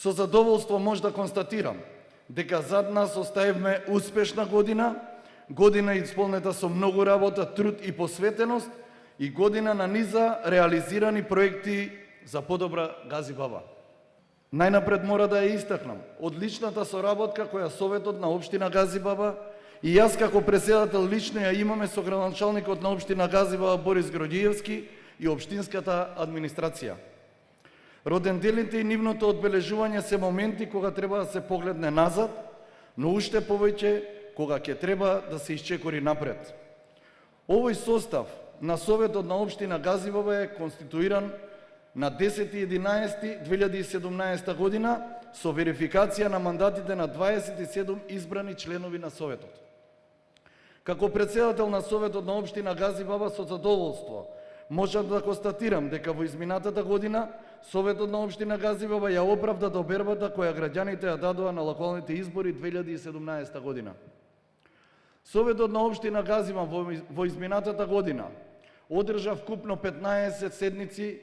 Со задоволство може да констатирам дека зад нас оставивме успешна година, година исполнета со многу работа, труд и посветеност и година на низа реализирани проекти за подобра Газибаба. Најнапред мора да ја истакнам одличната соработка која Советот на општина Газибаба и јас како претседател лично ја имаме со градоначалникот на општина Газибаба Борис Гроѓиевски и општинската администрација. Родендените и нивното одбележување се моменти кога треба да се погледне назад, но уште повеќе кога ќе треба да се исчекори напред. Овој состав на Советот на општина Газибаба е конституиран на 10.11.2017 година со верификација на мандатите на 27 избрани членови на Советот. Како претседател на Советот на општина Газибаба со задоволство можам да констатирам дека во изминатата година Советот на општина Газибаба ја оправда добербата која граѓаните ја дадоа на локалните избори 2017 година. Советот на општина Газибаба во изминатата година одржа вкупно 15 седници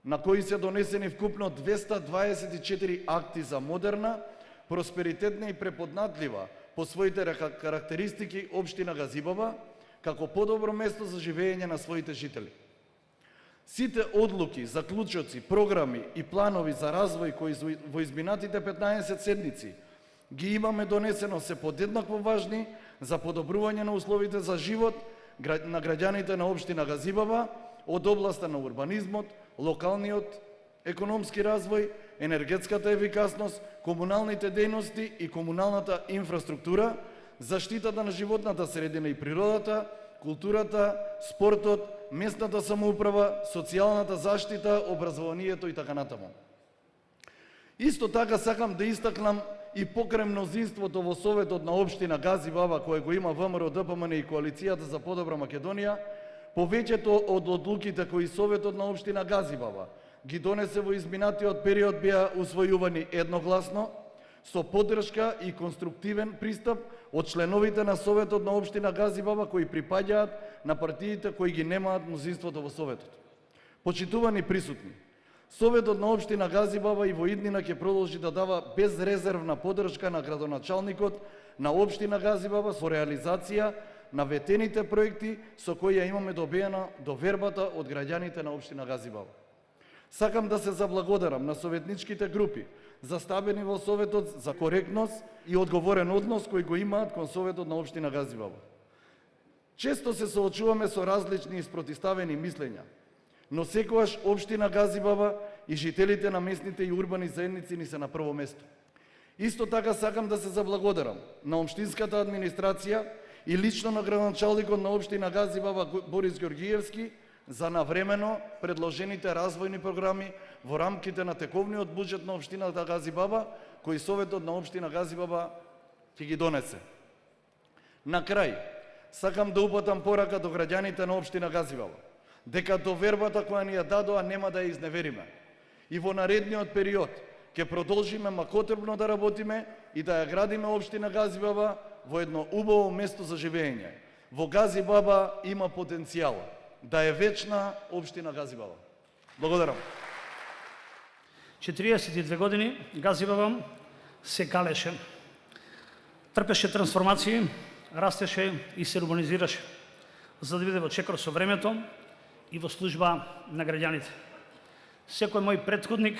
на кои се донесени вкупно 224 акти за модерна, просперитетна и преподнатлива по своите карактеристики општина Газибаба, како подобро место за живење на своите жители. Сите одлуки, заклучоци, програми и планови за развој кои во изминатите 15 седници ги имаме донесено се подеднакво важни за подобрување на условите за живот на граѓаните на општина Газибаба од областа на урбанизмот, локалниот економски развој, енергетската ефикасност, комуналните дејности и комуналната инфраструктура, заштитата на животната средина и природата, културата, спортот, местната самоуправа, социјалната заштита, образованието и така натаму. Исто така сакам да истакнам и покрај мнозинството во Советот на општина Газибаба кој го има ВМРО, ДПМН и Коалицијата за подобра Македонија, повеќето од одлуките кои Советот на општина Газибаба ги донесе во изминатиот период беа усвојувани едногласно, со поддршка и конструктивен пристап од членовите на Советот на општина Газибаба кои припаѓаат на партиите кои ги немаат мнозинството во Советот. Почитувани присутни, Советот на општина Газибаба и во иднина ќе продолжи да дава безрезервна поддршка на градоначалникот на општина Газибаба со реализација на ветените проекти со кои ја имаме добиена довербата од граѓаните на општина Газибаба. Сакам да се заблагодарам на советничките групи заставени во Советот за коректност и одговорен однос кој го имаат кон Советот на општина Газибаба. Често се соочуваме со различни и спротивставени мислења, но секогаш општина Газибаба и жителите на местните и урбани заедници ни се на прво место. Исто така сакам да се заблагодарам на општинската администрација и лично на градоначалникот на општина Газибаба Борис Георгиевски за навремено предложените развојни програми во рамките на тековниот буџет на општината Газибаба, кој Советот на општина Газибаба ќе ги донесе. На крај, сакам да упатам порака до граѓаните на општина Газибаба, дека довербата која ни ја дадоа нема да ја изневериме. И во наредниот период ќе продолжиме макотрбно да работиме и да ја градиме општина Газибаба во едно убаво место за живење. Во Газибаба има потенцијал да е вечна општина Газибаба. Благодарам. 42 години Газибаба се калеше, трпеше трансформации, растеше и се урбанизираше, за да биде во чекор со времето и во служба на граѓаните. Секој мој претходник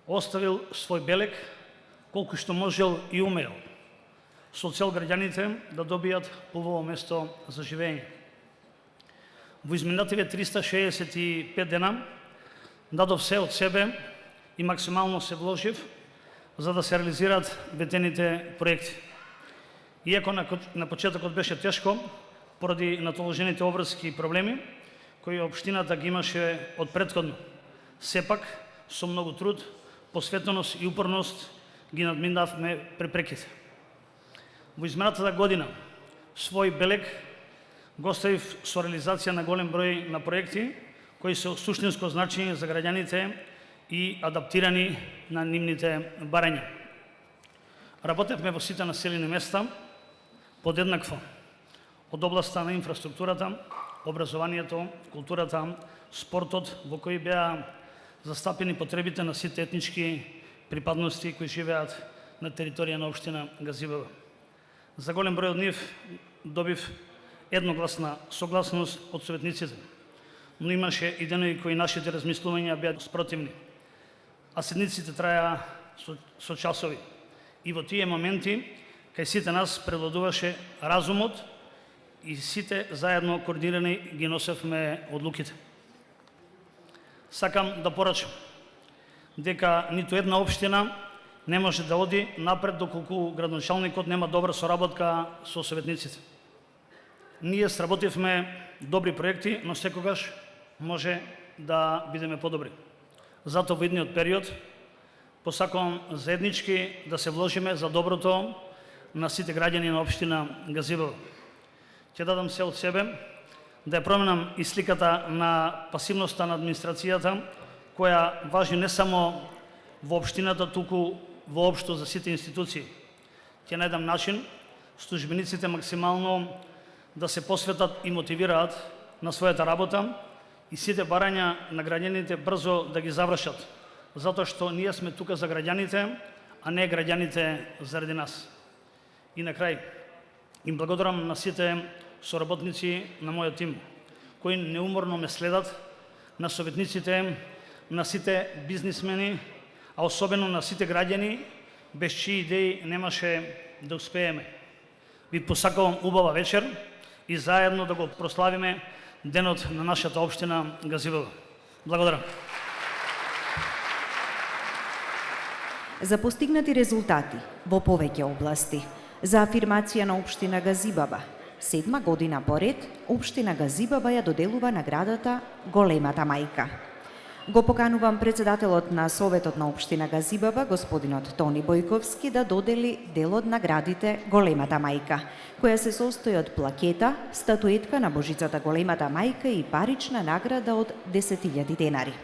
оставил свој белег колку што можел и умеел, со цел граѓаните да добијат убаво место за живење. Во изминативе 365 дена дадов се од себе и максимално се вложив за да се реализираат ветените проекти. Иако на почетокот беше тешко поради натоложените обврски и проблеми кои општината ги имаше од претходно, сепак со многу труд, посветеност и упорност ги надминавме препреките. Во изминатата година свој белег го оставив со реализација на голем број на проекти кои се суштинско значење за граѓаните и адаптирани на нивните барања. Работевме во сите населени места подеднакво, од областа на инфраструктурата, образованието, културата, спортот, во кои беа застапени потребите на сите етнички припадности кои живеат на територија на општина Газибаба. За голем број од нив добив едногласна согласност од советниците, но имаше и денови кои нашите размислувања беа спротивни, а седниците траја со часови. И во тие моменти, кај сите нас превладуваше разумот и сите заедно координирани ги носевме одлуките. Сакам да порачам дека ниту една општина не може да оди напред доколку градоначалникот нема добра соработка со советниците. Ние сработивме добри проекти, но секогаш може да бидеме подобри. Затоа во идниот период посакувам заеднички да се вложиме за доброто на сите граѓани на општина Газибаба. Ќе дадам се од себе да ја променам и сликата на пасивноста на администрацијата, која важи не само во општината, туку воопшто за сите институции. Ќе најдам начин службениците максимално да се посветат и мотивираат на својата работа и сите барања на граѓаните брзо да ги завршат, затоа што ние сме тука за граѓаните, а не граѓаните заради нас. И на крај, им благодарам на сите соработници на мојот тим, кои неуморно ме следат, на советниците, на сите бизнисмени, а особено на сите граѓани, без чии идеи немаше да успееме. Ви посакувам убава вечер и заедно да го прославиме денот на нашата општина Газибаба. Благодарам. За постигнати резултати во повеќе области, за афирмација на општина Газибаба, 7 година поред, општина Газибаба ја доделува наградата Големата мајка. Го поканувам председателот на Советот на општина Газибаба, господинот Тони Бојковски, да додели дел од наградите Големата мајка, која се состои од плакета, статуетка на Божицата Големата мајка и парична награда од 10.000 денари.